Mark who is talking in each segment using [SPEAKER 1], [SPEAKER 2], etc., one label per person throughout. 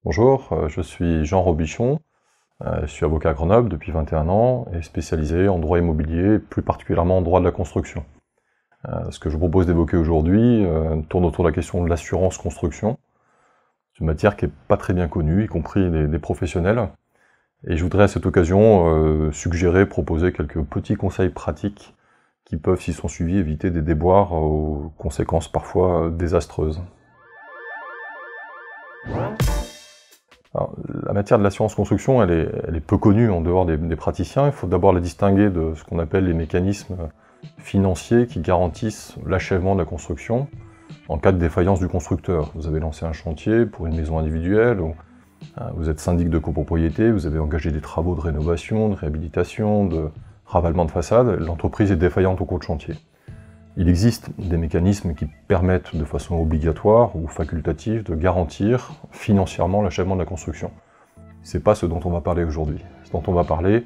[SPEAKER 1] Bonjour, je suis Jean Robichon, je suis avocat à Grenoble depuis 21 ans et spécialisé en droit immobilier, plus particulièrement en droit de la construction. Ce que je vous propose d'évoquer aujourd'hui tourne autour de la question de l'assurance construction. C'est une matière qui n'est pas très bien connue, y compris des professionnels. Et je voudrais à cette occasion suggérer, proposer quelques petits conseils pratiques qui peuvent, s'ils sont suivis, éviter des déboires aux conséquences parfois désastreuses. Alors, la matière de l'assurance construction, elle est peu connue en dehors des praticiens. Il faut d'abord la distinguer de ce qu'on appelle les mécanismes financiers qui garantissent l'achèvement de la construction en cas de défaillance du constructeur. Vous avez lancé un chantier pour une maison individuelle, ou vous êtes syndic de copropriété, vous avez engagé des travaux de rénovation, de réhabilitation, de ravalement de façade, l'entreprise est défaillante au cours de chantier. Il existe des mécanismes qui permettent de façon obligatoire ou facultative de garantir financièrement l'achèvement de la construction. C'est pas ce dont on va parler aujourd'hui. Ce dont on va parler,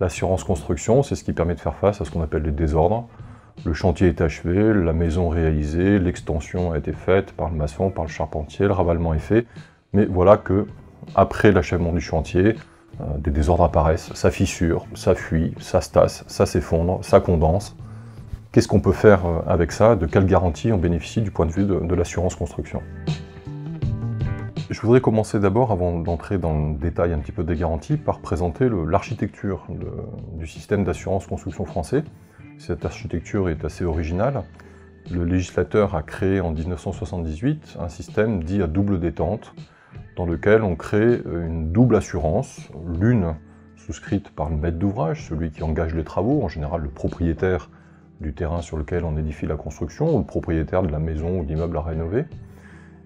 [SPEAKER 1] l'assurance construction, c'est ce qui permet de faire face à ce qu'on appelle les désordres. Le chantier est achevé, la maison réalisée, l'extension a été faite par le maçon, par le charpentier, le ravalement est fait, mais voilà que, après l'achèvement du chantier, des désordres apparaissent, ça fissure, ça fuit, ça se tasse, ça s'effondre, ça condense. Qu'est-ce qu'on peut faire avec ça? De quelle garantie on bénéficie du point de vue de l'assurance construction? Je voudrais commencer d'abord, avant d'entrer dans le détail un petit peu des garanties, par présenter l'architecture du système d'assurance construction français. Cette architecture est assez originale. Le législateur a créé en 1978 un système dit à double détente, dans lequel on crée une double assurance, l'une souscrite par le maître d'ouvrage, celui qui engage les travaux, en général le propriétaire du terrain sur lequel on édifie la construction, ou le propriétaire de la maison ou de l'immeuble à rénover.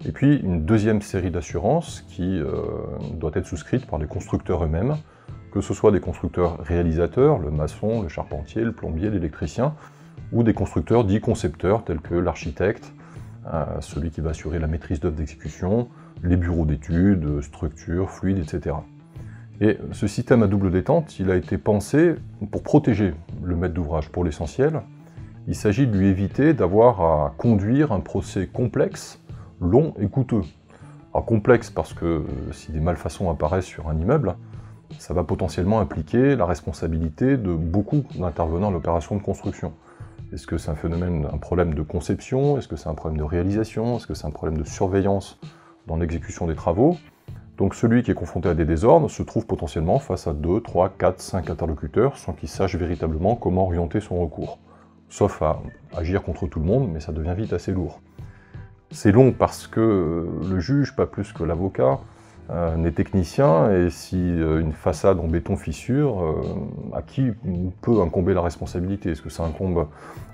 [SPEAKER 1] Et puis une deuxième série d'assurances qui doit être souscrite par les constructeurs eux-mêmes, que ce soit des constructeurs réalisateurs, le maçon, le charpentier, le plombier, l'électricien, ou des constructeurs dits concepteurs, tels que l'architecte, celui qui va assurer la maîtrise d'œuvre d'exécution, les bureaux d'études, structures, fluides, etc. Et ce système à double détente, il a été pensé pour protéger le maître d'ouvrage pour l'essentiel. Il s'agit de lui éviter d'avoir à conduire un procès complexe, long et coûteux. Alors complexe parce que si des malfaçons apparaissent sur un immeuble, ça va potentiellement impliquer la responsabilité de beaucoup d'intervenants à l'opération de construction. Est-ce que c'est un problème de conception? Est-ce que c'est un problème de réalisation? Est-ce que c'est un problème de surveillance dans l'exécution des travaux? Donc celui qui est confronté à des désordres se trouve potentiellement face à 2, 3, 4, 5 interlocuteurs sans qu'il sache véritablement comment orienter son recours. Sauf à agir contre tout le monde, mais ça devient vite assez lourd. C'est long parce que le juge, pas plus que l'avocat, n'est technicien, et si une façade en béton fissure, à qui peut incomber la responsabilité? Est-ce que ça incombe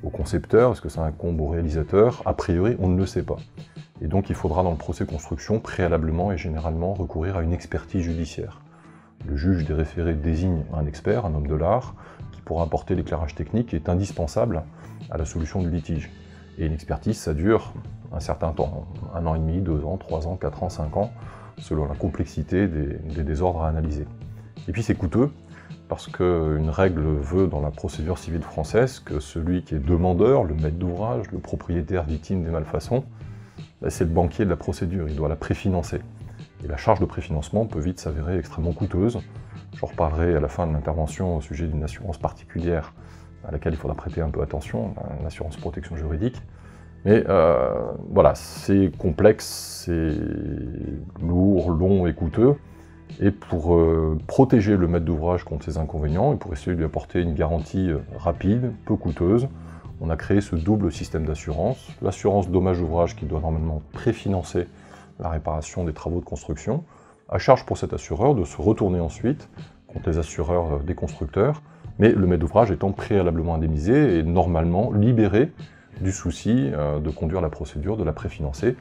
[SPEAKER 1] au concepteur? Est-ce que ça incombe au réalisateur? A priori, on ne le sait pas. Et donc il faudra dans le procès construction, préalablement et généralement, recourir à une expertise judiciaire. Le juge des référés désigne un expert, un homme de l'art, qui pourra apporter l'éclairage technique qui est indispensable à la solution du litige. Et une expertise, ça dure un certain temps, 1 an et demi, 2 ans, 3 ans, 4 ans, 5 ans, selon la complexité des désordres à analyser. Et puis c'est coûteux, parce qu'une règle veut dans la procédure civile française que celui qui est demandeur, le maître d'ouvrage, le propriétaire victime des malfaçons, c'est le banquier de la procédure, il doit la préfinancer. Et la charge de préfinancement peut vite s'avérer extrêmement coûteuse. J'en reparlerai à la fin de l'intervention au sujet d'une assurance particulière à laquelle il faudra prêter un peu attention, l'assurance protection juridique. Mais voilà, c'est complexe, c'est lourd, long et coûteux. Et pour protéger le maître d'ouvrage contre ces inconvénients, et pour essayer de lui apporter une garantie rapide, peu coûteuse, on a créé ce double système d'assurance. L'assurance dommage ouvrage qui doit normalement préfinancer la réparation des travaux de construction, à charge pour cet assureur de se retourner ensuite contre les assureurs des constructeurs, mais le maître d'ouvrage étant préalablement indemnisé et normalement libéré du souci de conduire la procédure, de la préfinancer.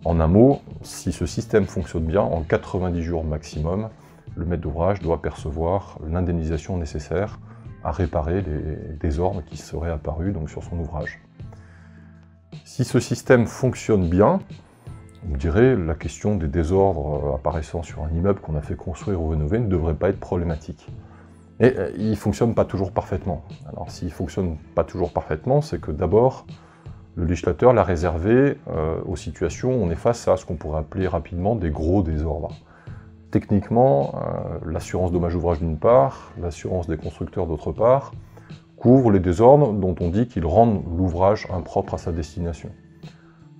[SPEAKER 1] En un mot, si ce système fonctionne bien, en 90 jours maximum, le maître d'ouvrage doit percevoir l'indemnisation nécessaire à réparer les désordres qui seraient apparus donc, sur son ouvrage. Si ce système fonctionne bien, on dirait la question des désordres apparaissant sur un immeuble qu'on a fait construire ou rénover ne devrait pas être problématique. Mais il ne fonctionne pas toujours parfaitement. Alors s'il ne fonctionne pas toujours parfaitement, c'est que d'abord, Le législateur l'a réservé aux situations où on est face à ce qu'on pourrait appeler rapidement des gros désordres. Techniquement, l'assurance dommage ouvrage d'une part, l'assurance des constructeurs d'autre part, couvrent les désordres dont on dit qu'ils rendent l'ouvrage impropre à sa destination.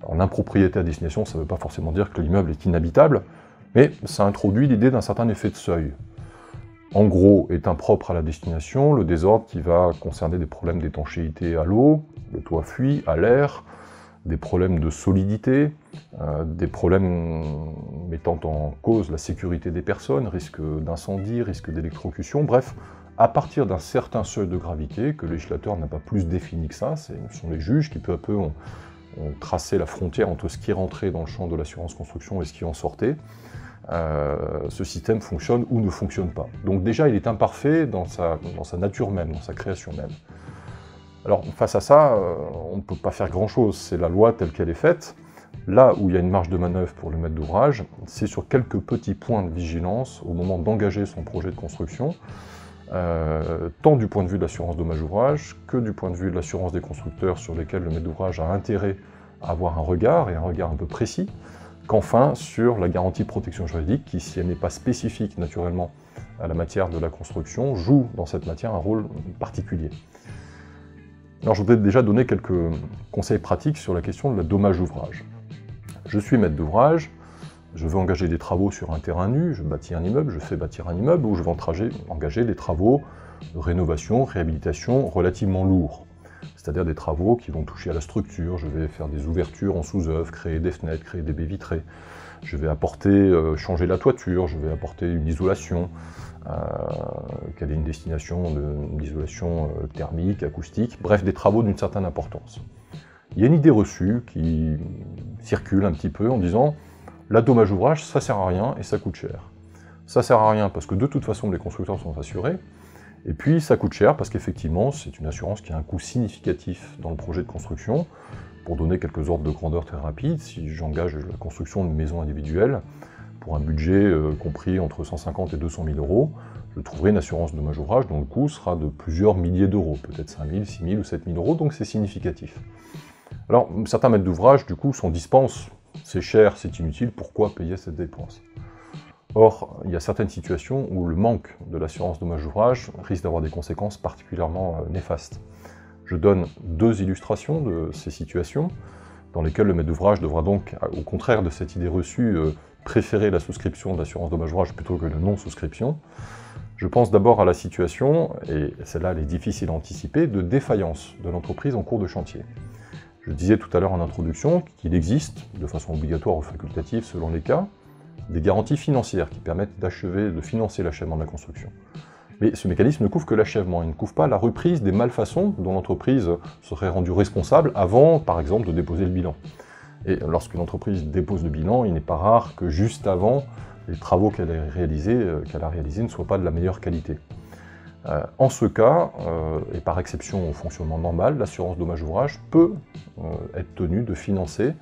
[SPEAKER 1] Alors l'impropriété à destination, ça ne veut pas forcément dire que l'immeuble est inhabitable, mais ça introduit l'idée d'un certain effet de seuil. En gros, est impropre à la destination le désordre qui va concerner des problèmes d'étanchéité à l'eau, le toit fuit, à l'air, des problèmes de solidité, des problèmes mettant en cause la sécurité des personnes, risque d'incendie, risque d'électrocution, bref, à partir d'un certain seuil de gravité, que le législateur n'a pas plus défini que ça, ce sont les juges qui peu à peu ont tracé la frontière entre ce qui est rentré dans le champ de l'assurance construction et ce qui en sortait, ce système fonctionne ou ne fonctionne pas. Donc déjà, il est imparfait dans sa nature même, dans sa création même. Alors face à ça, on ne peut pas faire grand-chose, c'est la loi telle qu'elle est faite. Là où il y a une marge de manœuvre pour le maître d'ouvrage, c'est sur quelques petits points de vigilance au moment d'engager son projet de construction, tant du point de vue de l'assurance dommage ouvrage que du point de vue de l'assurance des constructeurs sur lesquels le maître d'ouvrage a intérêt à avoir un regard, et un regard un peu précis, qu'enfin sur la garantie de protection juridique qui, si elle n'est pas spécifique naturellement à la matière de la construction, joue dans cette matière un rôle particulier. Alors je voudrais déjà donner quelques conseils pratiques sur la question de la dommage ouvrage. Je suis maître d'ouvrage, je veux engager des travaux sur un terrain nu, je bâtis un immeuble, je fais bâtir un immeuble, ou je vais engager des travaux de rénovation, réhabilitation relativement lourds. C'est-à-dire des travaux qui vont toucher à la structure, je vais faire des ouvertures en sous-œuvre, créer des fenêtres, créer des baies vitrées, je vais changer la toiture, je vais apporter une isolation, quelle est une destination d'isolation thermique, acoustique, bref, des travaux d'une certaine importance. Il y a une idée reçue qui circule un petit peu en disant « la dommage ouvrage, ça sert à rien et ça coûte cher ». Ça sert à rien parce que de toute façon les constructeurs sont assurés, et puis ça coûte cher parce qu'effectivement c'est une assurance qui a un coût significatif dans le projet de construction. Pour donner quelques ordres de grandeur très rapides, si j'engage la construction d'une maison individuelle, pour un budget compris entre 150 et 200 000 euros, je trouverai une assurance dommage ouvrage dont le coût sera de plusieurs milliers d'euros, peut-être 5 000, 6 000 ou 7 000 euros, donc c'est significatif. Alors certains maîtres d'ouvrage du coup s'en dispensent, c'est cher, c'est inutile, pourquoi payer cette dépense? Or, il y a certaines situations où le manque de l'assurance dommage ouvrage risque d'avoir des conséquences particulièrement néfastes. Je donne deux illustrations de ces situations, dans lesquelles le maître d'ouvrage devra donc, au contraire de cette idée reçue, préférer la souscription de l'assurance dommage ouvrage plutôt que la non-souscription. Je pense d'abord à la situation, et celle-là elle est difficile à anticiper, de défaillance de l'entreprise en cours de chantier. Je disais tout à l'heure en introduction qu'il existe, de façon obligatoire ou facultative selon les cas, des garanties financières qui permettent de financer l'achèvement de la construction. Mais ce mécanisme ne couvre que l'achèvement, il ne couvre pas la reprise des malfaçons dont l'entreprise serait rendue responsable avant, par exemple, de déposer le bilan. Et lorsqu'une entreprise dépose le bilan, il n'est pas rare que juste avant, les travaux qu'elle a réalisés ne soient pas de la meilleure qualité. En ce cas, et par exception au fonctionnement normal, l'assurance dommage ouvrage peut être tenue de financer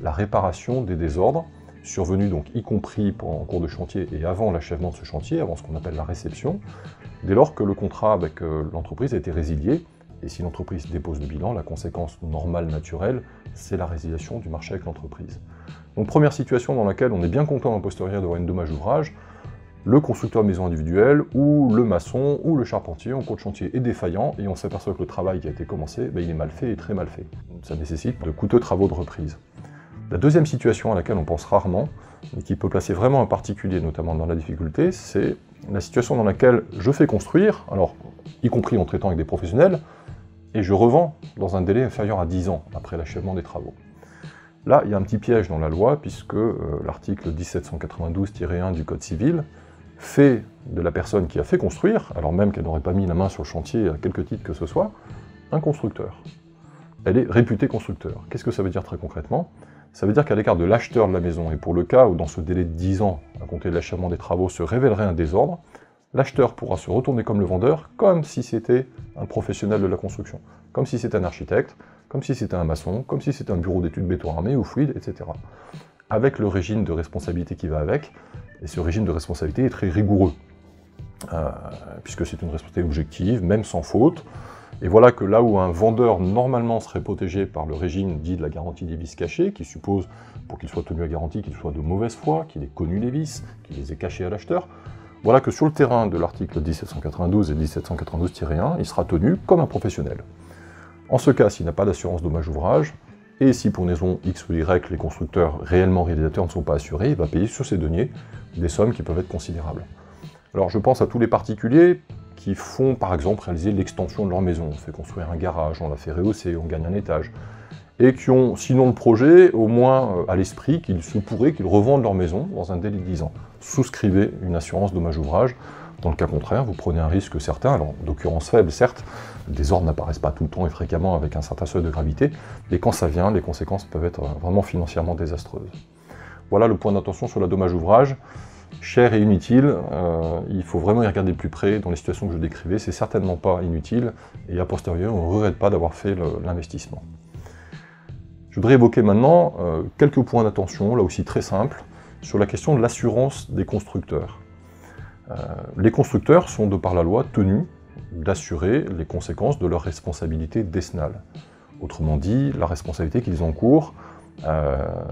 [SPEAKER 1] la réparation des désordres, survenus donc y compris en cours de chantier et avant l'achèvement de ce chantier, avant ce qu'on appelle la réception, dès lors que le contrat avec l'entreprise a été résilié, et si l'entreprise dépose le bilan, la conséquence normale, naturelle, c'est la résiliation du marché avec l'entreprise. Donc première situation dans laquelle on est bien content en posteriori d'avoir une dommage ouvrage, le constructeur de maison individuelle, ou le maçon, ou le charpentier en cours de chantier est défaillant, et on s'aperçoit que le travail qui a été commencé, il est mal fait et très mal fait. Ça nécessite de coûteux travaux de reprise. La deuxième situation à laquelle on pense rarement, et qui peut placer vraiment un particulier, notamment dans la difficulté, c'est la situation dans laquelle je fais construire, alors y compris en traitant avec des professionnels, et je revends dans un délai inférieur à 10 ans après l'achèvement des travaux. Là, il y a un petit piège dans la loi, puisque l'article 1792-1 du Code civil fait de la personne qui a fait construire, alors même qu'elle n'aurait pas mis la main sur le chantier à quelque titre que ce soit, un constructeur. Elle est réputée constructeur. Qu'est-ce que ça veut dire très concrètement? Ça veut dire qu'à l'écart de l'acheteur de la maison, et pour le cas où dans ce délai de 10 ans, à compter de l'achèvement des travaux, se révélerait un désordre, l'acheteur pourra se retourner comme le vendeur, comme si c'était un professionnel de la construction, comme si c'était un architecte, comme si c'était un maçon, comme si c'était un bureau d'études béton armé ou fluide, etc. Avec le régime de responsabilité qui va avec, et ce régime de responsabilité est très rigoureux, puisque c'est une responsabilité objective, même sans faute, Et voilà que là où un vendeur normalement serait protégé par le régime dit de la garantie des vices cachés, qui suppose, pour qu'il soit tenu à garantie, qu'il soit de mauvaise foi, qu'il ait connu les vices, qu'il les ait cachés à l'acheteur, voilà que sur le terrain de l'article 1792 et 1792-1, il sera tenu comme un professionnel. En ce cas, s'il n'a pas d'assurance dommage ouvrage, et si pour une raison X ou Y, les constructeurs réellement réalisateurs ne sont pas assurés, il va payer sur ses deniers des sommes qui peuvent être considérables. Alors je pense à tous les particuliers qui font par exemple réaliser l'extension de leur maison. On fait construire un garage, on la fait rehausser, on gagne un étage. Et qui ont, sinon le projet, au moins à l'esprit qu'il se pourrait qu'ils revendent leur maison dans un délai de 10 ans. Souscrivez une assurance dommage ouvrage. Dans le cas contraire, vous prenez un risque certain, alors d'occurrence faible certes, des ordres n'apparaissent pas tout le temps et fréquemment avec un certain seuil de gravité, mais quand ça vient, les conséquences peuvent être vraiment financièrement désastreuses. Voilà le point d'attention sur la dommage ouvrage. Cher et inutile, il faut vraiment y regarder de plus près dans les situations que je décrivais, c'est certainement pas inutile, et a posteriori, on ne regrette pas d'avoir fait l'investissement. Je voudrais évoquer maintenant quelques points d'attention, là aussi très simples, sur la question de l'assurance des constructeurs. Les constructeurs sont, de par la loi, tenus d'assurer les conséquences de leur responsabilité décennale. Autrement dit, la responsabilité qu'ils encourent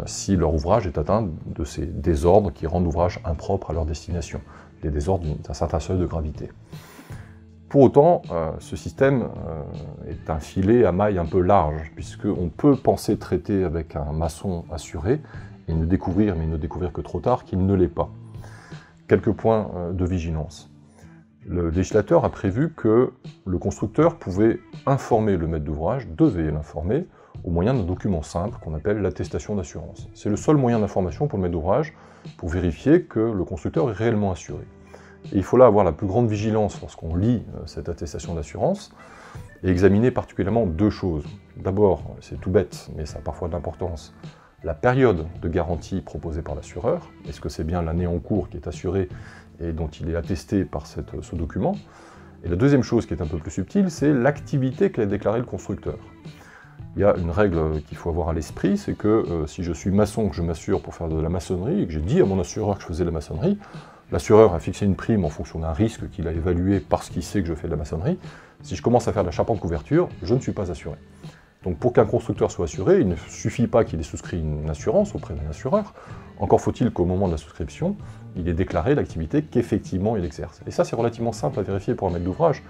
[SPEAKER 1] si leur ouvrage est atteint de ces désordres qui rendent l'ouvrage impropre à leur destination, des désordres d'un certain seuil de gravité. Pour autant, ce système est un filet à maille un peu large, puisqu'on peut penser traiter avec un maçon assuré et ne découvrir que trop tard, qu'il ne l'est pas. Quelques points de vigilance. Le législateur a prévu que le constructeur pouvait informer le maître d'ouvrage, devait l'informer, au moyen d'un document simple qu'on appelle l'attestation d'assurance. C'est le seul moyen d'information pour le maître d'ouvrage pour vérifier que le constructeur est réellement assuré. Et il faut là avoir la plus grande vigilance lorsqu'on lit cette attestation d'assurance et examiner particulièrement deux choses. D'abord, c'est tout bête, mais ça a parfois de l'importance, la période de garantie proposée par l'assureur. Est-ce que c'est bien l'année en cours qui est assurée et dont il est attesté par ce document? Et la deuxième chose qui est un peu plus subtile, c'est l'activité qu'a déclaré le constructeur. Il y a une règle qu'il faut avoir à l'esprit, c'est que si je suis maçon, que je m'assure pour faire de la maçonnerie, et que j'ai dit à mon assureur que je faisais de la maçonnerie, l'assureur a fixé une prime en fonction d'un risque qu'il a évalué parce qu'il sait que je fais de la maçonnerie. Si je commence à faire de la charpente couverture, je ne suis pas assuré. Donc pour qu'un constructeur soit assuré, il ne suffit pas qu'il ait souscrit une assurance auprès d'un assureur, encore faut-il qu'au moment de la souscription, il ait déclaré l'activité qu'effectivement il exerce. Et ça, c'est relativement simple à vérifier pour un maître d'ouvrage.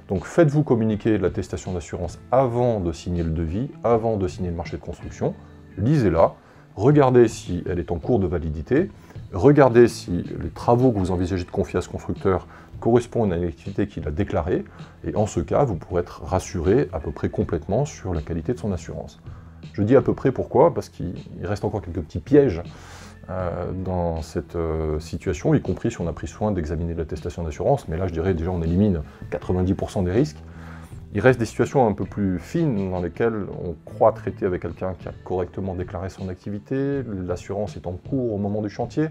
[SPEAKER 1] Donc faites-vous communiquer l'attestation d'assurance avant de signer le devis, avant de signer le marché de construction, lisez-la, regardez si elle est en cours de validité, regardez si les travaux que vous envisagez de confier à ce constructeur correspondent à une activité qu'il a déclarée, et en ce cas, vous pourrez être rassuré à peu près complètement sur la qualité de son assurance. Je dis à peu près pourquoi, parce qu'il reste encore quelques petits pièges dans cette situation, y compris si on a pris soin d'examiner l'attestation d'assurance, mais là je dirais déjà on élimine 90% des risques. Il reste des situations un peu plus fines dans lesquelles on croit traiter avec quelqu'un qui a correctement déclaré son activité, l'assurance est en cours au moment du chantier,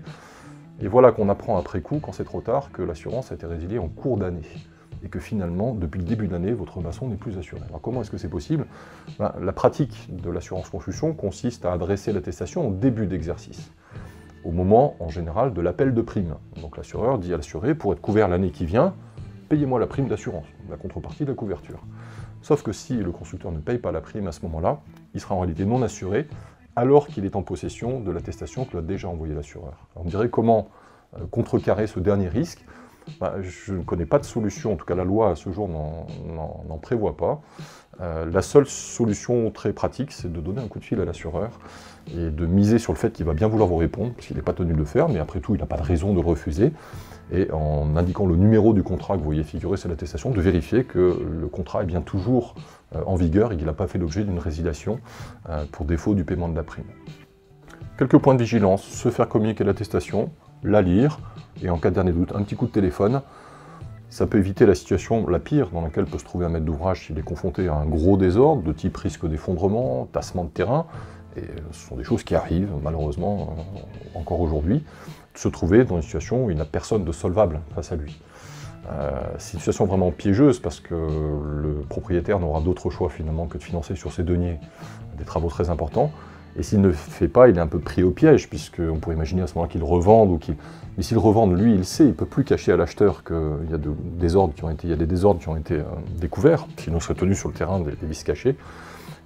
[SPEAKER 1] et voilà qu'on apprend après coup, quand c'est trop tard, que l'assurance a été résiliée en cours d'année, et que finalement, depuis le début de l'année, votre maçon n'est plus assuré. Alors comment est-ce que c'est possible? La pratique de l'assurance construction consiste à adresser l'attestation au début d'exercice, au moment, en général, de l'appel de prime. Donc l'assureur dit à l'assuré, pour être couvert l'année qui vient, payez-moi la prime d'assurance, la contrepartie de la couverture. Sauf que si le constructeur ne paye pas la prime à ce moment-là, il sera en réalité non assuré, alors qu'il est en possession de l'attestation que lui a déjà envoyé l'assureur. On me dirait comment contrecarrer ce dernier risque? Je ne connais pas de solution, en tout cas la loi à ce jour n'en prévoit pas. La seule solution très pratique, c'est de donner un coup de fil à l'assureur et de miser sur le fait qu'il va bien vouloir vous répondre, parce qu'il n'est pas tenu de le faire, mais après tout, il n'a pas de raison de refuser. Et en indiquant le numéro du contrat que vous voyez figurer sur l'attestation, de vérifier que le contrat est bien toujours en vigueur et qu'il n'a pas fait l'objet d'une résiliation pour défaut du paiement de la prime. Quelques points de vigilance, se faire communiquer l'attestation, la lire, et en cas de dernier doute, un petit coup de téléphone. Ça peut éviter la situation la pire dans laquelle peut se trouver un maître d'ouvrage s'il est confronté à un gros désordre, de type risque d'effondrement, tassement de terrain, et ce sont des choses qui arrivent malheureusement encore aujourd'hui, de se trouver dans une situation où il n'a personne de solvable face à lui. C'est une situation vraiment piégeuse parce que le propriétaire n'aura d'autre choix finalement que de financer sur ses deniers des travaux très importants, Et s'il ne le fait pas, il est un peu pris au piège, puisqu'on pourrait imaginer à ce moment-là qu'il revende, mais s'il revende, lui, il sait, il ne peut plus cacher à l'acheteur qu'il y a des désordres qui ont été découverts, sinon il serait tenu sur le terrain des vices cachés.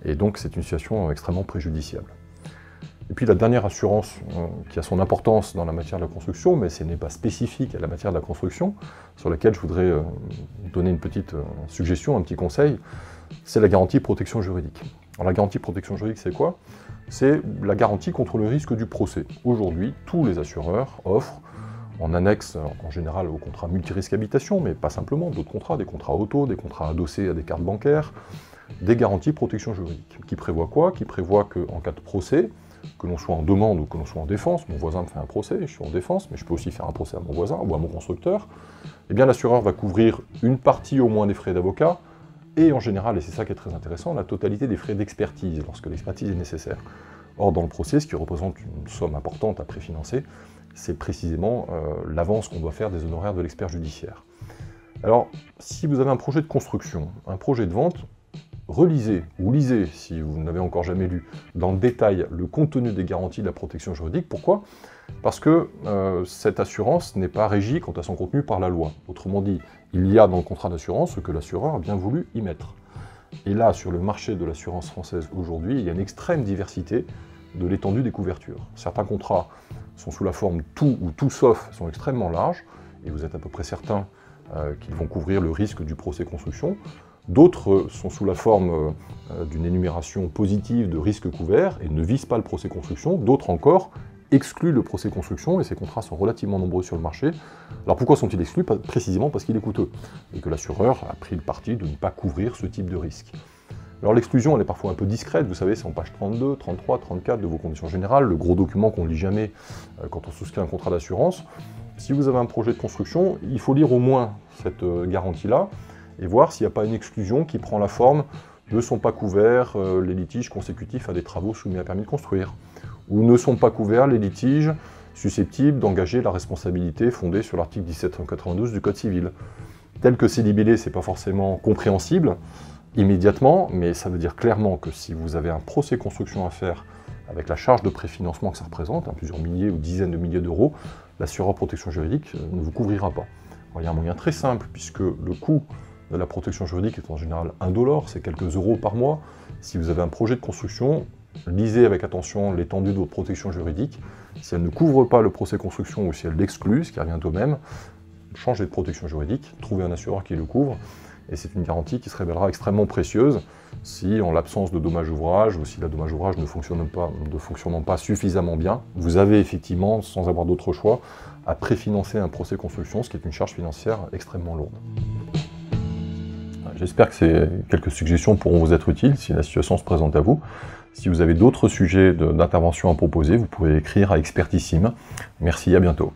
[SPEAKER 1] Et donc c'est une situation extrêmement préjudiciable. Et puis la dernière assurance qui a son importance dans la matière de la construction, mais ce n'est pas spécifique à la matière de la construction, sur laquelle je voudrais donner une petite suggestion, un petit conseil, c'est la garantie protection juridique. Alors la garantie protection juridique, c'est quoi? C'est la garantie contre le risque du procès. Aujourd'hui, tous les assureurs offrent, en annexe en général au contrat multirisque habitation, mais pas simplement, d'autres contrats, des contrats auto, des contrats adossés à des cartes bancaires, des garanties protection juridique. Qui prévoit quoi? Qui prévoit qu'en cas de procès, que l'on soit en demande ou que l'on soit en défense, mon voisin me fait un procès, je suis en défense, mais je peux aussi faire un procès à mon voisin ou à mon constructeur, eh bien l'assureur va couvrir une partie au moins des frais d'avocat, et en général, et c'est ça qui est très intéressant, la totalité des frais d'expertise, lorsque l'expertise est nécessaire. Or, dans le procès, ce qui représente une somme importante à préfinancer, c'est précisément l'avance qu'on doit faire des honoraires de l'expert judiciaire. Alors, si vous avez un projet de construction, un projet de vente, relisez, ou lisez, si vous n'avez encore jamais lu, dans le détail le contenu des garanties de la protection juridique. Pourquoi? Parce que cette assurance n'est pas régie quant à son contenu par la loi. Autrement dit, il y a dans le contrat d'assurance ce que l'assureur a bien voulu y mettre. Et là, sur le marché de l'assurance française aujourd'hui, il y a une extrême diversité de l'étendue des couvertures. Certains contrats sont sous la forme tout ou tout sauf, sont extrêmement larges, et vous êtes à peu près certain qu'ils vont couvrir le risque du procès construction. D'autres sont sous la forme d'une énumération positive de risques couverts et ne visent pas le procès construction. D'autres encore excluent le procès construction, et ces contrats sont relativement nombreux sur le marché. Alors pourquoi sont-ils exclus? Précisément parce qu'il est coûteux, et que l'assureur a pris le parti de ne pas couvrir ce type de risque. Alors l'exclusion, elle est parfois un peu discrète, vous savez, c'est en page 32, 33, 34 de vos conditions générales, le gros document qu'on ne lit jamais quand on souscrit un contrat d'assurance. Si vous avez un projet de construction, il faut lire au moins cette garantie-là, et voir s'il n'y a pas une exclusion qui prend la forme « ne sont pas couverts les litiges consécutifs à des travaux soumis à permis de construire » ou « ne sont pas couverts les litiges susceptibles d'engager la responsabilité fondée sur l'article 1792 du Code civil ». Tel que c'est libellé, ce n'est pas forcément compréhensible immédiatement, mais ça veut dire clairement que si vous avez un procès construction à faire avec la charge de préfinancement que ça représente, plusieurs milliers ou dizaines de milliers d'euros, l'assureur protection juridique ne vous couvrira pas. Alors, il y a un moyen très simple, puisque le coût de la protection juridique est en général indolore, c'est quelques euros par mois. Si vous avez un projet de construction, lisez avec attention l'étendue de votre protection juridique. Si elle ne couvre pas le procès construction ou si elle l'exclut, ce qui revient au même, changez de protection juridique, trouvez un assureur qui le couvre, et c'est une garantie qui se révélera extrêmement précieuse si, en l'absence de dommage ouvrage, ou si la dommage ouvrage ne fonctionnant pas suffisamment bien, vous avez effectivement, sans avoir d'autre choix, à préfinancer un procès construction, ce qui est une charge financière extrêmement lourde. J'espère que ces quelques suggestions pourront vous être utiles si la situation se présente à vous. Si vous avez d'autres sujets d'intervention à proposer, vous pouvez écrire à Expertissime. Merci, à bientôt.